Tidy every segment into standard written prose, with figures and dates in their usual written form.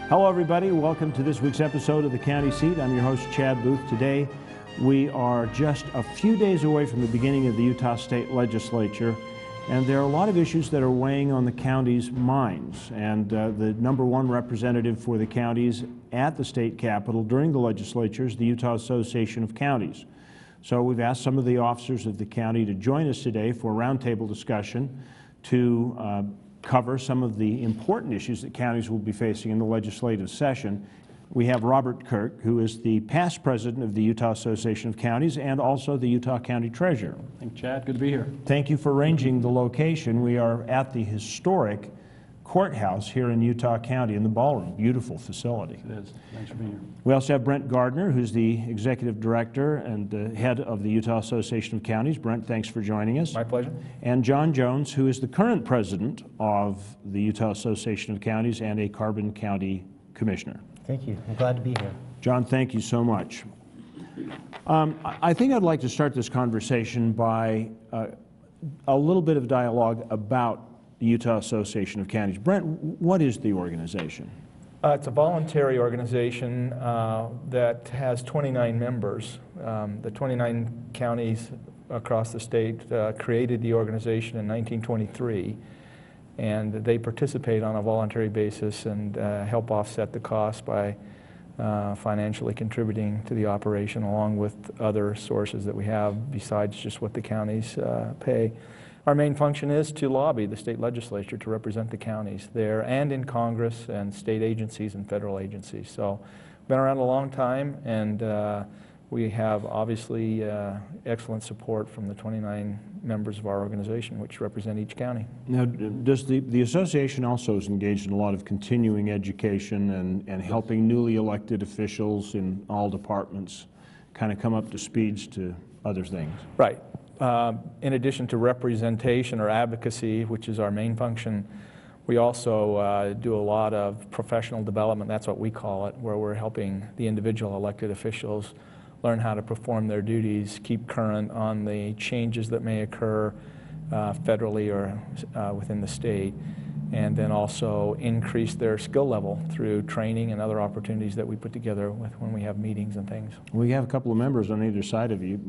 Hello everybody, welcome to this week's episode of The County Seat. I'm your host Chad Booth. Today we are just a few days away from the beginning of the Utah State Legislature, and there are a lot of issues that are weighing on the county's minds. And the number one representative for the counties at the state capitol during the legislature is the Utah Association of Counties. So we've asked some of the officers of the county to join us today for a roundtable discussion to cover some of the important issues that counties will be facing in the legislative session. We have Robert Kirk, who is the past president of the Utah Association of Counties and also the Utah County Treasurer. Thank you, Chad. Good to be here. Thank you for arranging the location. We are at the historic courthouse here in Utah County in the ballroom. Beautiful facility. It is. Thanks for being here. We also have Brent Gardner, who's the executive director and head of the Utah Association of Counties. Brent, thanks for joining us. My pleasure. And John Jones, who is the current president of the Utah Association of Counties and a Carbon County commissioner. Thank you. I'm glad to be here. John, thank you so much. I think I'd like to start this conversation by a little bit of dialogue about the Utah Association of Counties. Brent, what is the organization? It's a voluntary organization that has 29 members. The 29 counties across the state created the organization in 1923, and they participate on a voluntary basis and help offset the cost by financially contributing to the operation, along with other sources that we have besides just what the counties pay. Our main function is to lobby the state legislature to represent the counties there and in Congress and state agencies and federal agencies. So we've been around a long time, and we have obviously excellent support from the 29 members of our organization, which represent each county. Now, does the association also is engaged in a lot of continuing education and helping newly elected officials in all departments kind of come up to speeds to other things? Right. In addition to representation or advocacy, which is our main function, we also do a lot of professional development, that's what we call it, where we're helping the individual elected officials learn how to perform their duties, keep current on the changes that may occur federally or within the state, and then also increase their skill level through training and other opportunities that we put together when we have meetings and things. We have a couple of members on either side of you.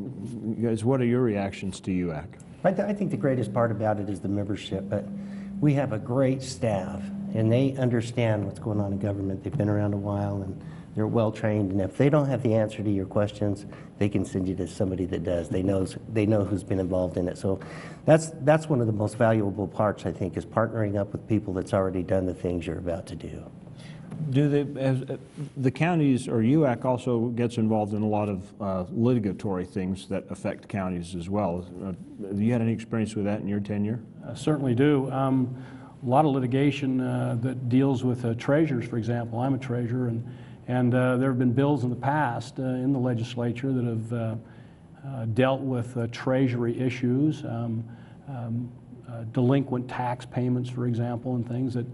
You guys, what are your reactions to UAC? I think the greatest part about it is the membership, but we have a great staff, and they understand what's going on in government. They've been around a while, and they're well trained, and if they don't have the answer to your questions, they can send you to somebody that does. They know who's been involved in it. So that's one of the most valuable parts, I think, is partnering up with people that's already done the things you're about to do. Do the counties, or UAC also gets involved in a lot of litigatory things that affect counties as well? Have you had any experience with that in your tenure? Certainly do. A lot of litigation that deals with treasurers, for example. I'm a treasurer, and there have been bills in the past in the legislature that have dealt with treasury issues, delinquent tax payments, for example, and things that.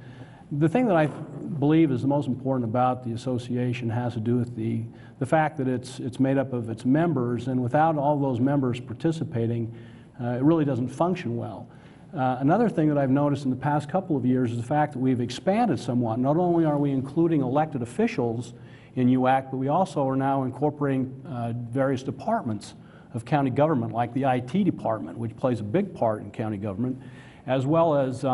The thing that I believe is the most important about the association has to do with the fact that it's made up of its members, and without all those members participating, it really doesn't function well. Another thing that I've noticed in the past couple of years is the fact that we've expanded somewhat. Not only are we including elected officials in UAC, but we also are now incorporating various departments of county government, like the IT department, which plays a big part in county government, as well as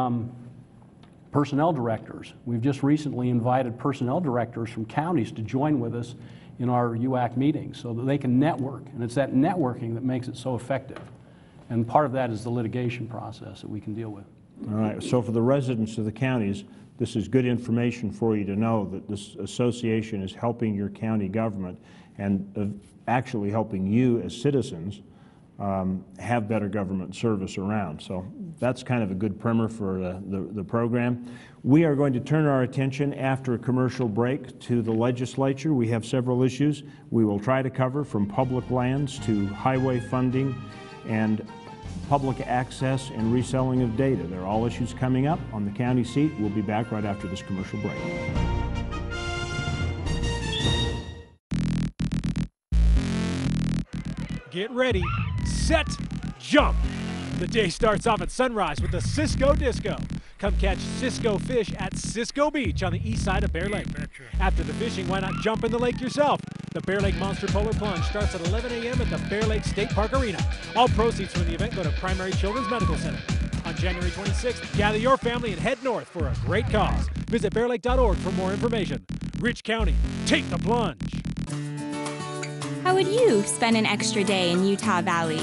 personnel directors. We've just recently invited personnel directors from counties to join with us in our UAC meetings so that they can network, and it's that networking that makes it so effective. And part of that is the litigation process that we can deal with. All right, so for the residents of the counties, this is good information for you to know that this association is helping your county government and actually helping you as citizens have better government service around. So that's kind of a good primer for the program. We are going to turn our attention after a commercial break to the legislature. We have several issues we will try to cover, from public lands to highway funding and public access and reselling of data. They're all issues coming up on the county seat. We'll be back right after this commercial break. Get ready, set, jump. The day starts off at sunrise with the Cisco Disco. Come catch Cisco fish at Cisco Beach on the east side of Bear Lake. After the fishing, why not jump in the lake yourself? The Bear Lake Monster Polar Plunge starts at 11 a.m. at the Bear Lake State Park Arena. All proceeds from the event go to Primary Children's Medical Center. On January 26th, gather your family and head north for a great cause. Visit bearlake.org for more information. Rich County, take the plunge. How would you spend an extra day in Utah Valley?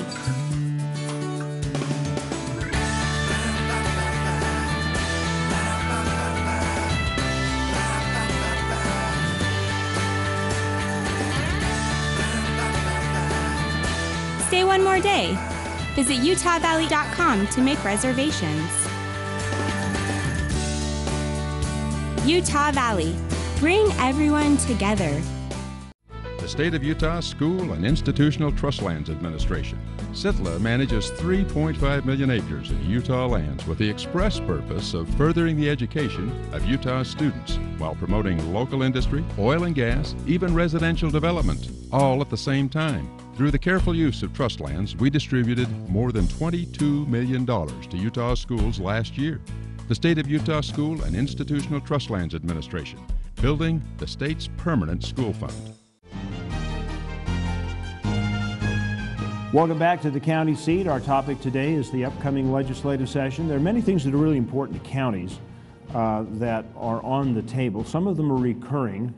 Stay one more day. Visit utahvalley.com to make reservations. Utah Valley. Bring everyone together. The State of Utah School and Institutional Trust Lands Administration. SITLA manages 3.5 million acres of Utah lands with the express purpose of furthering the education of Utah students while promoting local industry, oil and gas, even residential development, all at the same time. Through the careful use of trust lands, we distributed more than $22 million to Utah schools last year. The State of Utah School and Institutional Trust Lands Administration, building the state's permanent school fund. Welcome back to the county seat. Our topic today is the upcoming legislative session. There are many things that are really important to counties that are on the table. Some of them are recurring,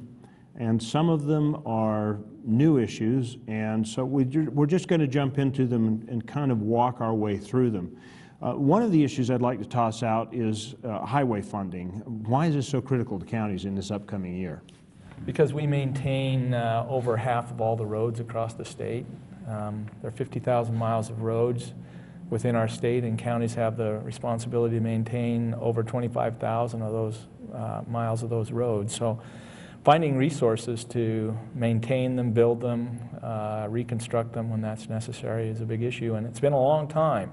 and some of them are new issues, and so we're just going to jump into them and kind of walk our way through them. One of the issues I'd like to toss out is highway funding. Why is this so critical to counties in this upcoming year? Because we maintain over half of all the roads across the state. There are 50,000 miles of roads within our state, and counties have the responsibility to maintain over 25,000 of those miles of those roads. So finding resources to maintain them, build them, reconstruct them when that's necessary is a big issue, and it's been a long time.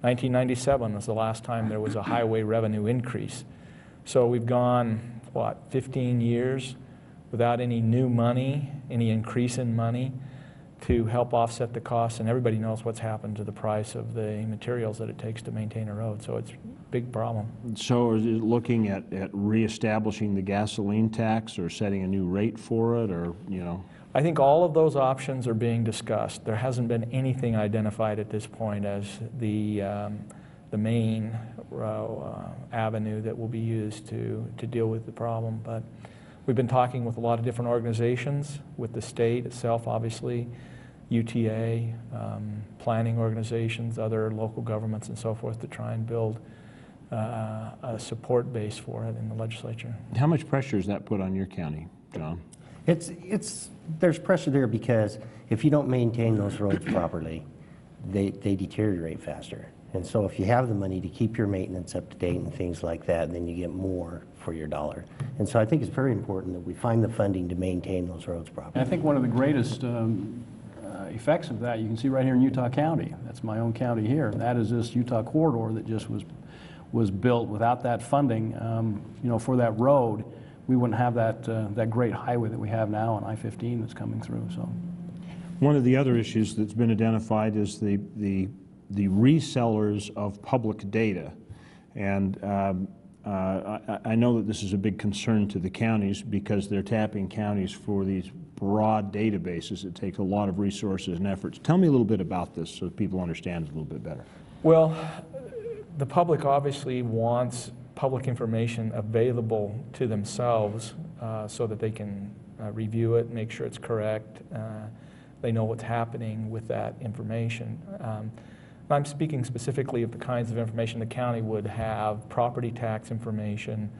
1997 was the last time there was a highway revenue increase. So we've gone, what, 15 years without any new money, any increase in money to help offset the costs, and everybody knows what's happened to the price of the materials that it takes to maintain a road, so it's a big problem. So is it looking at reestablishing the gasoline tax or setting a new rate for it, or, you know? I think all of those options are being discussed. There hasn't been anything identified at this point as the main avenue that will be used to deal with the problem, but we've been talking with a lot of different organizations, with the state itself, obviously, UTA, planning organizations, other local governments and so forth to try and build a support base for it in the legislature. How much pressure does that put on your county, John? There's pressure there because if you don't maintain those roads properly, they deteriorate faster. And so if you have the money to keep your maintenance up to date and things like that, then you get more for your dollar. And so I think it's very important that we find the funding to maintain those roads properly. I think one of the greatest effects of that you can see right here in Utah County. That's my own county here. And that is this Utah corridor that just was built. Without that funding, you know, for that road, we wouldn't have that great highway that we have now on I-15 that's coming through. So, one of the other issues that's been identified is the resellers of public data, and I know that this is a big concern to the counties because they're tapping counties for these broad databases that take a lot of resources and efforts. Tell me a little bit about this so that people understand it a little bit better. Well, the public obviously wants public information available to themselves so that they can review it, make sure it's correct. They know what's happening with that information. I'm speaking specifically of the kinds of information the county would have: property tax information,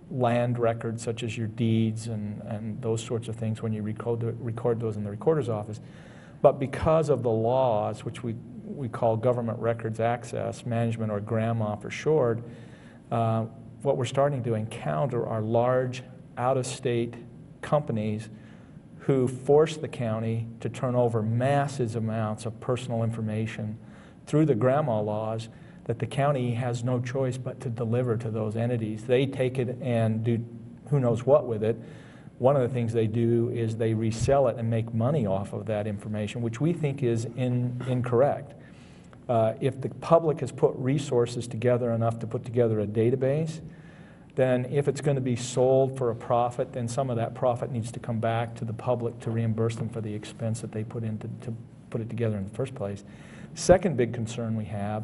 land records such as your deeds and those sorts of things when you record those in the recorder's office. But because of the laws, which we call Government Records Access Management, or GRAMA for short, what we're starting to encounter are large out-of-state companies who force the county to turn over massive amounts of personal information through the GRAMA laws that the county has no choice but to deliver to those entities. They take it and do who knows what with it. One of the things they do is they resell it and make money off of that information, which we think is incorrect. If the public has put resources together enough to put together a database, then if it's going to be sold for a profit, then some of that profit needs to come back to the public to reimburse them for the expense that they put into to put it together in the first place. Second big concern we have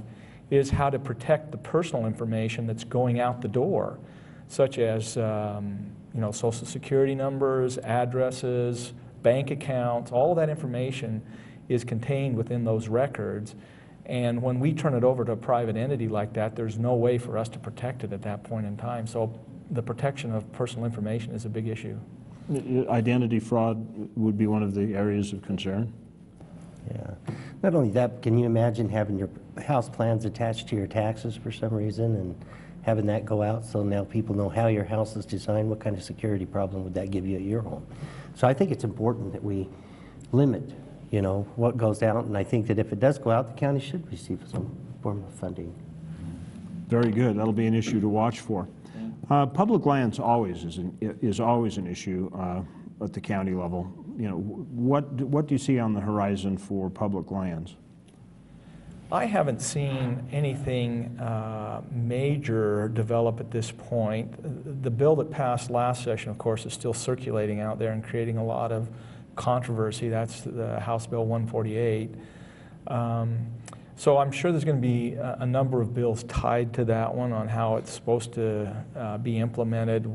is how to protect the personal information that's going out the door, such as Social Security numbers, addresses, bank accounts. All of that information is contained within those records. And when we turn it over to a private entity like that, there's no way for us to protect it at that point in time. So the protection of personal information is a big issue. Identity fraud would be one of the areas of concern. Yeah. Not only that, can you imagine having your house plans attached to your taxes for some reason and having that go out so now people know how your house is designed? What kind of security problem would that give you at your home? So I think it's important that we limit what goes out, and I think that if it does go out, the county should receive some form of funding. Very good. That'll be an issue to watch for. Public lands always is always an issue at the county level. What do you see on the horizon for public lands? I haven't seen anything major develop at this point. The bill that passed last session, of course, is still circulating out there and creating a lot of controversy. That's the House Bill 148. So I'm sure there's going to be a number of bills tied to that one on how it's supposed to be implemented.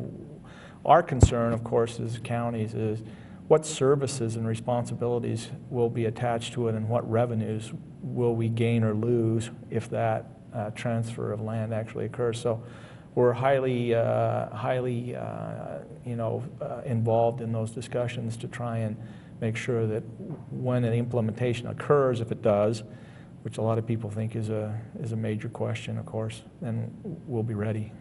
Our concern, of course, as counties is what services and responsibilities will be attached to it and what revenues will we gain or lose if that transfer of land actually occurs. So we're highly involved in those discussions to try and make sure that when an implementation occurs, if it does, which a lot of people think is a major question, of course, then we'll be ready.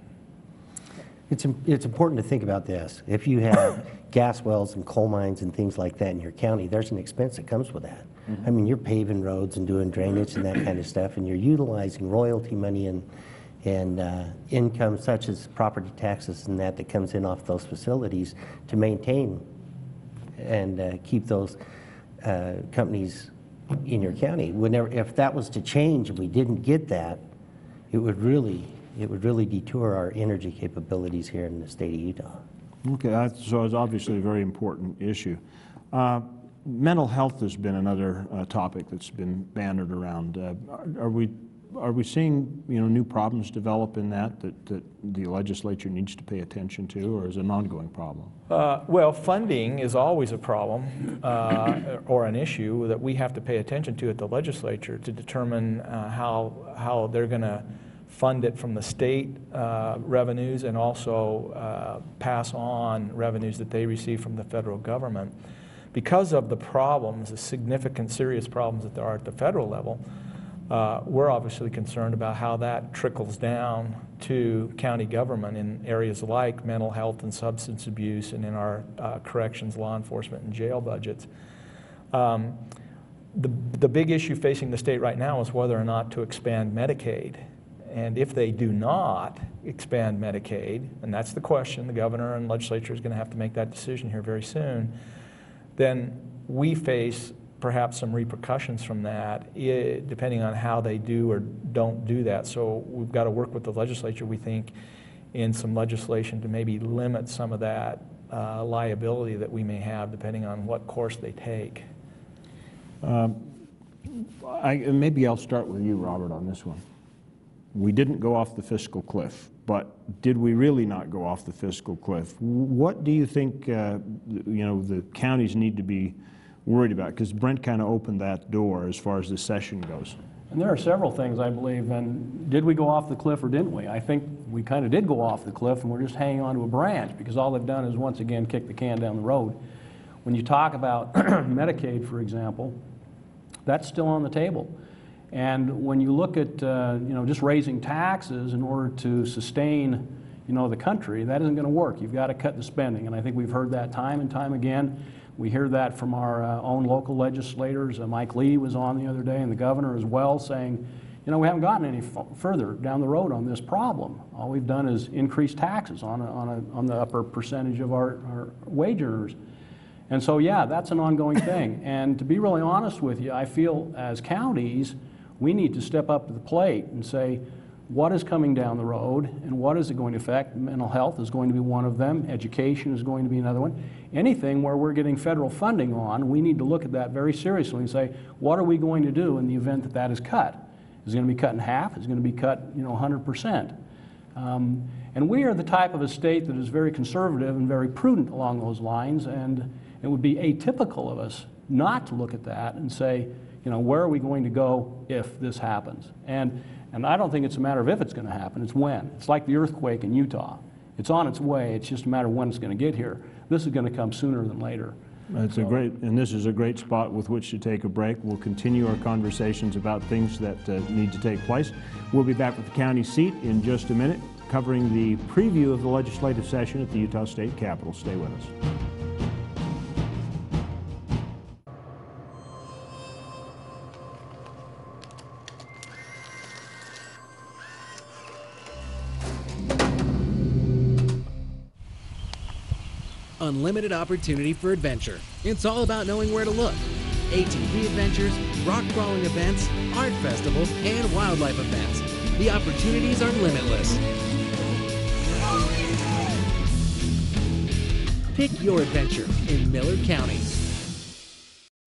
It's important to think about this. If you have gas wells and coal mines and things like that in your county, there's an expense that comes with that. I mean, you're paving roads and doing drainage and that kind of stuff, and you're utilizing royalty money and income such as property taxes and that comes in off those facilities to maintain and keep those companies in your county. If that was to change and we didn't get that, it would really detour our energy capabilities here in the state of Utah. Okay, so it's obviously a very important issue. Mental health has been another topic that's been bannered around. Are we seeing new problems develop in that the legislature needs to pay attention to, or is it an ongoing problem? Well, funding is always a problem or an issue that we have to pay attention to at the legislature to determine how they're going to fund it from the state revenues and also pass on revenues that they receive from the federal government. Because of the problems, the significant, serious problems that there are at the federal level, we're obviously concerned about how that trickles down to county government in areas like mental health and substance abuse and in our corrections, law enforcement, and jail budgets. The big issue facing the state right now is whether or not to expand Medicaid. And if they do not expand Medicaid, and that's the question, the governor and legislature is going to have to make that decision here very soon, then we face perhaps some repercussions from that, depending on how they do or don't do that. So we've got to work with the legislature, we think, in some legislation to maybe limit some of that liability that we may have, depending on what course they take. Maybe I'll start with you, Robert, on this one. We didn't go off the fiscal cliff, but did we really not go off the fiscal cliff? What do you think the counties need to be worried about? Because Brent kind of opened that door as far as the session goes. And there are several things, I believe, and did we go off the cliff or didn't we? I think we kind of did go off the cliff and we're just hanging on to a branch because all they've done is once again kick the can down the road. When you talk about Medicaid, for example, that's still on the table. And when you look at just raising taxes in order to sustain the country, that isn't going to work. You've got to cut the spending, and I think we've heard that time and time again. We hear that from our own local legislators. Mike Lee was on the other day, and the governor as well, saying, we haven't gotten any further down the road on this problem. All we've done is increase taxes on the upper percentage of our wage earners. And so, yeah, that's an ongoing thing. And to be really honest with you, I feel as counties, we need to step up to the plate and say, what is coming down the road and what is it going to affect? Mental health is going to be one of them. Education is going to be another one. Anything where we're getting federal funding on, we need to look at that very seriously and say, what are we going to do in the event that that is cut? Is it going to be cut in half? Is it going to be cut, 100%? And we are the type of a state that is very conservative and very prudent along those lines, and it would be atypical of us not to look at that and say, where are we going to go if this happens? And I don't think it's a matter of if it's going to happen, it's when. It's like the earthquake in Utah. It's on its way, it's just a matter of when it's going to get here. This is going to come sooner than later. This is a great spot with which to take a break. We'll continue our conversations about things that need to take place. We'll be back with the county seat in just a minute, covering the preview of the legislative session at the Utah State Capitol. Stay with us. Unlimited opportunity for adventure. It's all about knowing where to look. ATV adventures, rock crawling events, art festivals, and wildlife events. The opportunities are limitless. Pick your adventure in Miller County.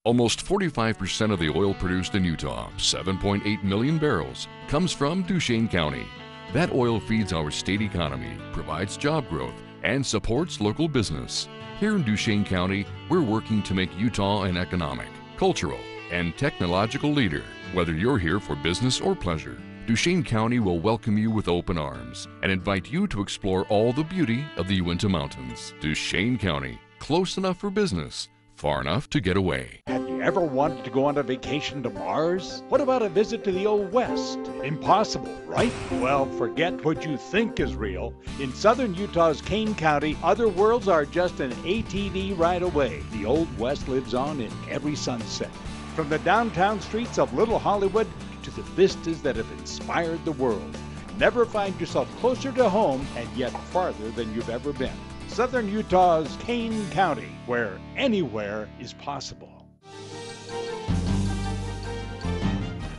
Almost 45% of the oil produced in Utah, 7.8 million barrels, comes from Duchesne County. That oil feeds our state economy, provides job growth, and supports local business. Here in Duchesne County, we're working to make Utah an economic, cultural, and technological leader. Whether you're here for business or pleasure, Duchesne County will welcome you with open arms and invite you to explore all the beauty of the Uinta Mountains. Duchesne County, close enough for business, far enough to get away. Have you ever wanted to go on a vacation to Mars? What about a visit to the Old West? Impossible, right? Well, forget what you think is real. In southern Utah's Kane County, other worlds are just an ATV ride away. The Old West lives on in every sunset. From the downtown streets of Little Hollywood to the vistas that have inspired the world. Never find yourself closer to home and yet farther than you've ever been. Southern Utah's Kane County, where anywhere is possible.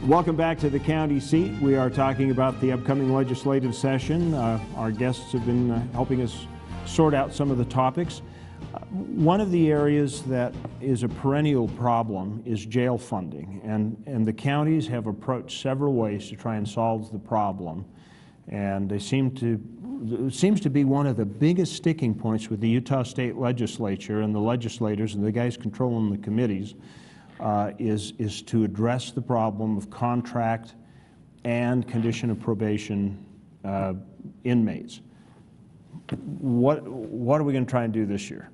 Welcome back to the county seat. We are talking about the upcoming legislative session. Our guests have been helping us sort out some of the topics. One of the areas that is a perennial problem is jail funding, and the counties have approached several ways to try and solve the problem, and they seems to be one of the biggest sticking points with the Utah State Legislature and the legislators and the guys controlling the committees is to address the problem of contract and condition of probation inmates. What are we going to try and do this year?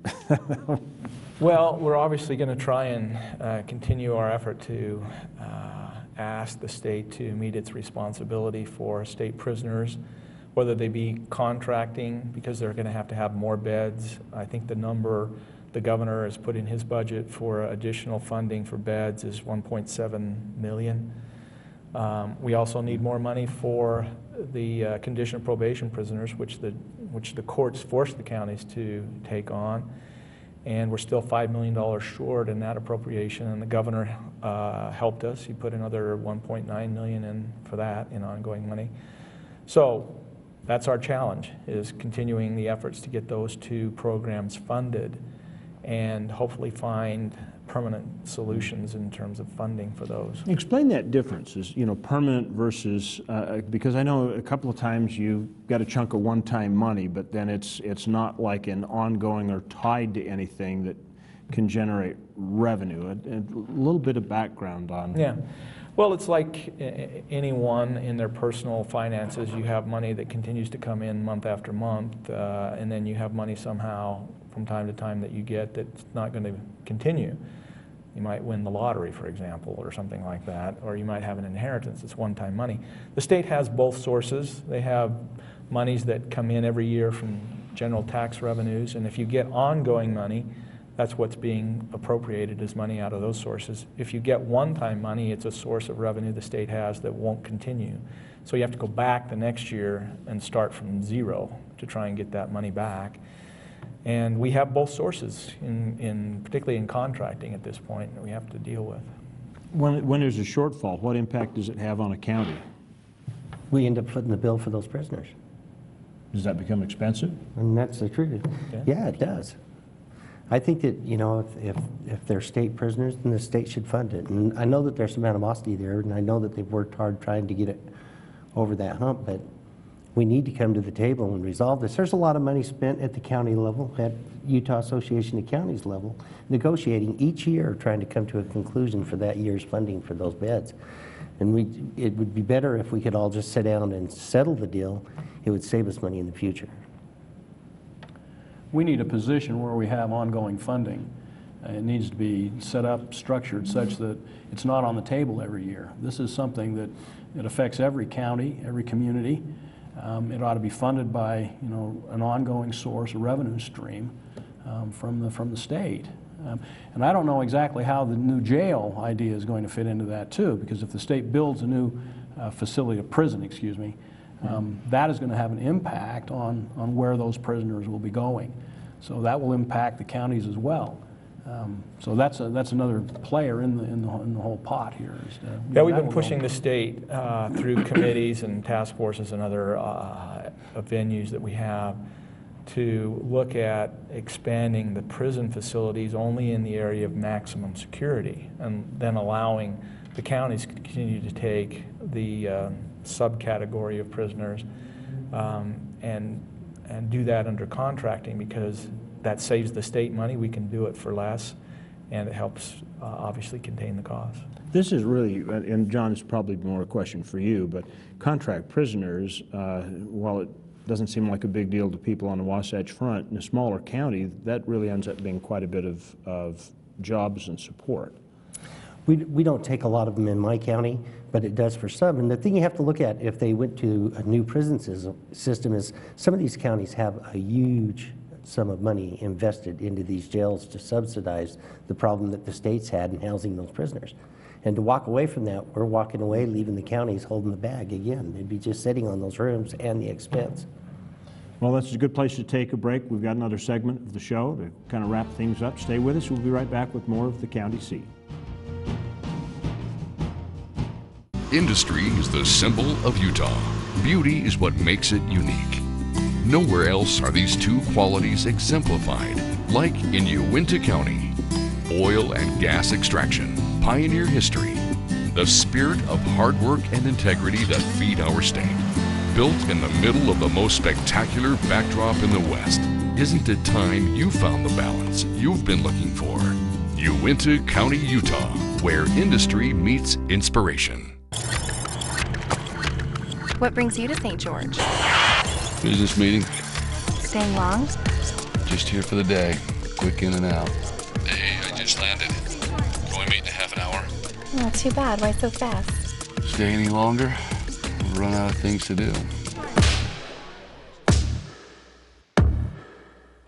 Well, we're obviously going to try and continue our effort to ask the state to meet its responsibility for state prisoners, whether they be contracting, because they're going to have more beds. I think the number the governor has put in his budget for additional funding for beds is $1.7 million. We also need more money for the condition of probation prisoners, which the courts forced the counties to take on. And we're still $5 million short in that appropriation, and the governor helped us. He put another $1.9 million in for that in ongoing money. So that's our challenge, is continuing the efforts to get those two programs funded and hopefully find permanent solutions in terms of funding for those. Explain that difference, is permanent versus, because I know a couple of times you got a chunk of one-time money, but then it's not like an ongoing or tied to anything that can generate revenue. A little bit of background on. Yeah. Well, it's like anyone in their personal finances. You have money that continues to come in month after month, and then you have money somehow from time to time that you get that's not going to continue. You might win the lottery, for example, or something like that, or you might have an inheritance. It's one-time money. The state has both sources. They have monies that come in every year from general tax revenues, and if you get ongoing money, that's what's being appropriated as money out of those sources. If you get one-time money, it's a source of revenue the state has that won't continue. So you have to go back the next year and start from zero to try and get that money back. And we have both sources, particularly in contracting at this point, that we have to deal with. When there's a shortfall, what impact does it have on a county? We end up footing the bill for those prisoners. Does that become expensive? And that's the truth. Yeah, it does. I think that, you know, if they're state prisoners, then the state should fund it. And I know that there's some animosity there, and I know that they've worked hard trying to get it over that hump, but we need to come to the table and resolve this. There's a lot of money spent at the county level, at Utah Association of Counties level, negotiating each year, trying to come to a conclusion for that year's funding for those beds. And it would be better if we could all just sit down and settle the deal. It would save us money in the future. We need a position where we have ongoing funding. It needs to be set up, structured such that it's not on the table every year. This is something that it affects every county, every community. It ought to be funded by, you know, an ongoing source, a revenue stream from the state. And I don't know exactly how the new jail idea is going to fit into that too, because if the state builds a new facility, a prison, excuse me, that is going to have an impact on where those prisoners will be going. So that will impact the counties as well. So that's another player in the whole pot here. Yeah, we've been pushing the state through committees and task forces and other venues that we have to look at expanding the prison facilities only in the area of maximum security, and then allowing the counties to continue to take the subcategory of prisoners and do that under contracting, because that saves the state money. We can do it for less, and it helps obviously contain the cost. This is really, and John, it's probably more a question for you, but contract prisoners, while it doesn't seem like a big deal to people on the Wasatch Front, in a smaller county, that really ends up being quite a bit of jobs and support. We don't take a lot of them in my county, but it does for some. And the thing you have to look at if they went to a new prison system is some of these counties have a huge sum of money invested into these jails to subsidize the problem that the states had in housing those prisoners. And to walk away from that, we're walking away, leaving the counties holding the bag again. They'd be just sitting on those rooms and the expense. Well, that's a good place to take a break. We've got another segment of the show to kind of wrap things up. Stay with us. We'll be right back with more of the County Seat. Industry is the symbol of Utah. Beauty is what makes it unique. Nowhere else are these two qualities exemplified, like in Uinta County. Oil and gas extraction, pioneer history, the spirit of hard work and integrity that feed our state. Built in the middle of the most spectacular backdrop in the West, isn't it time you found the balance you've been looking for? Uinta County, Utah, where industry meets inspiration. What brings you to St. George? Business meeting. Staying long? Just here for the day. Quick in and out. Hey, I just landed. Can we meet in a half an hour? Not too bad. Why so fast? Stay any longer? We'll run out of things to do.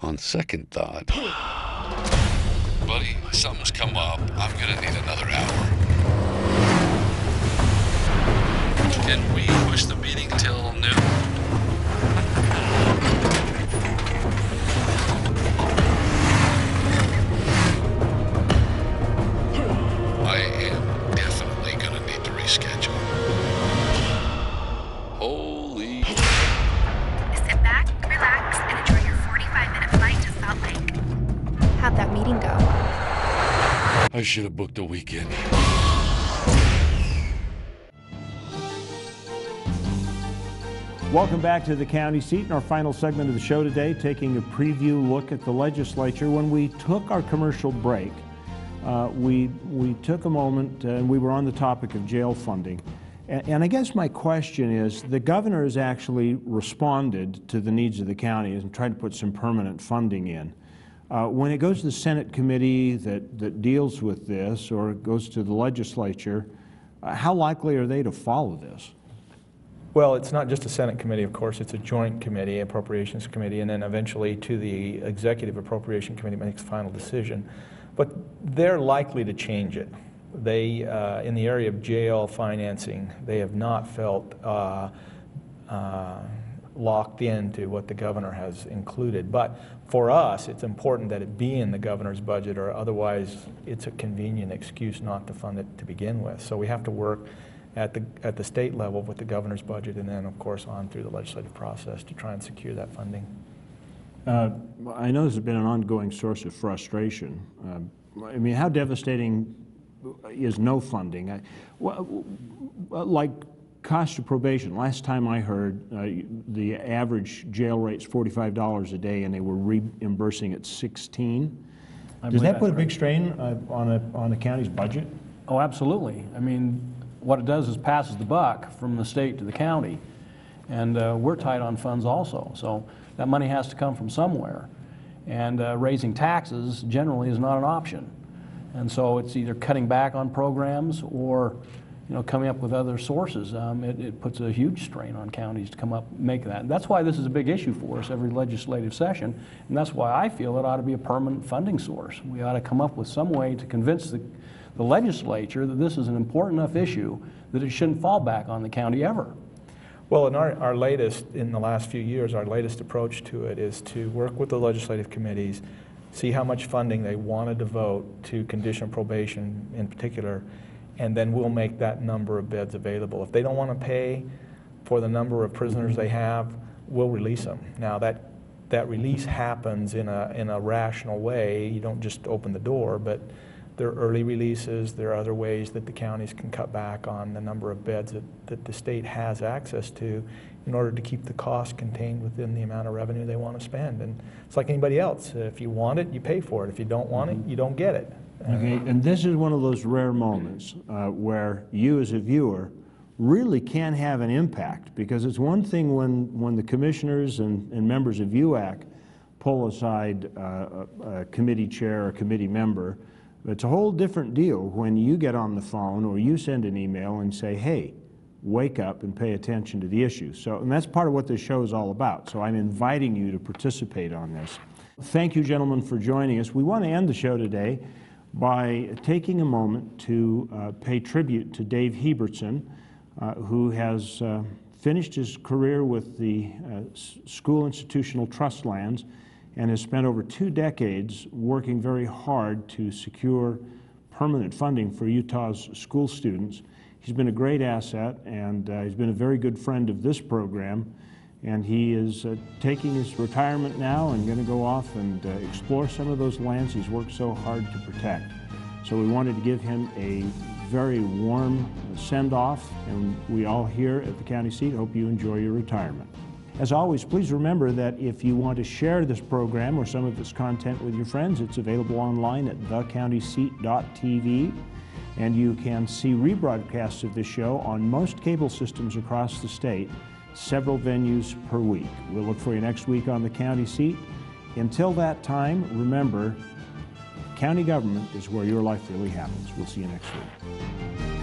On second thought. Buddy, something's come up. I'm gonna need another hour. Can we push the meeting till noon? I am definitely gonna need to reschedule. Holy. Sit back, relax, and enjoy your 45-minute flight to Salt Lake. How'd that meeting go? I should have booked a weekend. Welcome back to the County Seat in our final segment of the show today, taking a preview look at the legislature. When we took our commercial break, we took a moment and we were on the topic of jail funding. And I guess my question is, the governor has actually responded to the needs of the county and tried to put some permanent funding in. When it goes to the Senate committee that deals with this, or it goes to the legislature, how likely are they to follow this? Well, it's not just a Senate committee, of course. It's a joint committee, Appropriations Committee, and then eventually to the Executive Appropriation Committee makes the final decision. But they're likely to change it. They, in the area of jail financing, they have not felt locked into what the governor has included. But for us, it's important that it be in the governor's budget, or otherwise it's a convenient excuse not to fund it to begin with. So we have to work at the state level with the governor's budget, and then of course on through the legislative process to try and secure that funding. I know this has been an ongoing source of frustration. I mean, how devastating is no funding? Like cost of probation, last time I heard, the average jail rate's $45 a day, and they were reimbursing at $16. Does that put a big strain on the county's budget? Oh, absolutely. I mean, what it does is passes the buck from the state to the county, and we're tight on funds also. So that money has to come from somewhere, and raising taxes generally is not an option. And so it's either cutting back on programs or, you know, coming up with other sources. It puts a huge strain on counties to come up and make that. And that's why this is a big issue for us every legislative session, and that's why I feel it ought to be a permanent funding source. We ought to come up with some way to convince the legislature that this is an important enough issue that it shouldn't fall back on the county ever. Well, in our latest, in the last few years, our latest approach to it is to work with the legislative committees, see how much funding they want to devote to conditional probation in particular, and then we'll make that number of beds available. If they don't want to pay for the number of prisoners they have, we'll release them. Now that release happens in a rational way. You don't just open the door, but there are early releases. There are other ways that the counties can cut back on the number of beds that the state has access to in order to keep the cost contained within the amount of revenue they want to spend. And it's like anybody else. If you want it, you pay for it. If you don't want it, you don't get it. Okay, and this is one of those rare moments where you as a viewer really can have an impact, because it's one thing when the commissioners and members of UAC pull aside a committee chair or committee member. It's a whole different deal when you get on the phone or you send an email and say, hey, wake up and pay attention to the issue. So, and that's part of what this show is all about. So I'm inviting you to participate on this. Thank you, gentlemen, for joining us. We want to end the show today by taking a moment to pay tribute to Dave Hebertson, who has finished his career with the School Institutional Trust Lands and has spent over 2 decades working very hard to secure permanent funding for Utah's school students. He's been a great asset, and he's been a very good friend of this program, and he is taking his retirement now and going to go off and explore some of those lands he's worked so hard to protect. So we wanted to give him a very warm send-off, and we all here at the county seat hope you enjoy your retirement. As always, please remember that if you want to share this program or some of its content with your friends, it's available online at thecountyseat.tv, and you can see rebroadcasts of this show on most cable systems across the state, several venues per week. We'll look for you next week on the County Seat. Until that time, remember, county government is where your life really happens. We'll see you next week.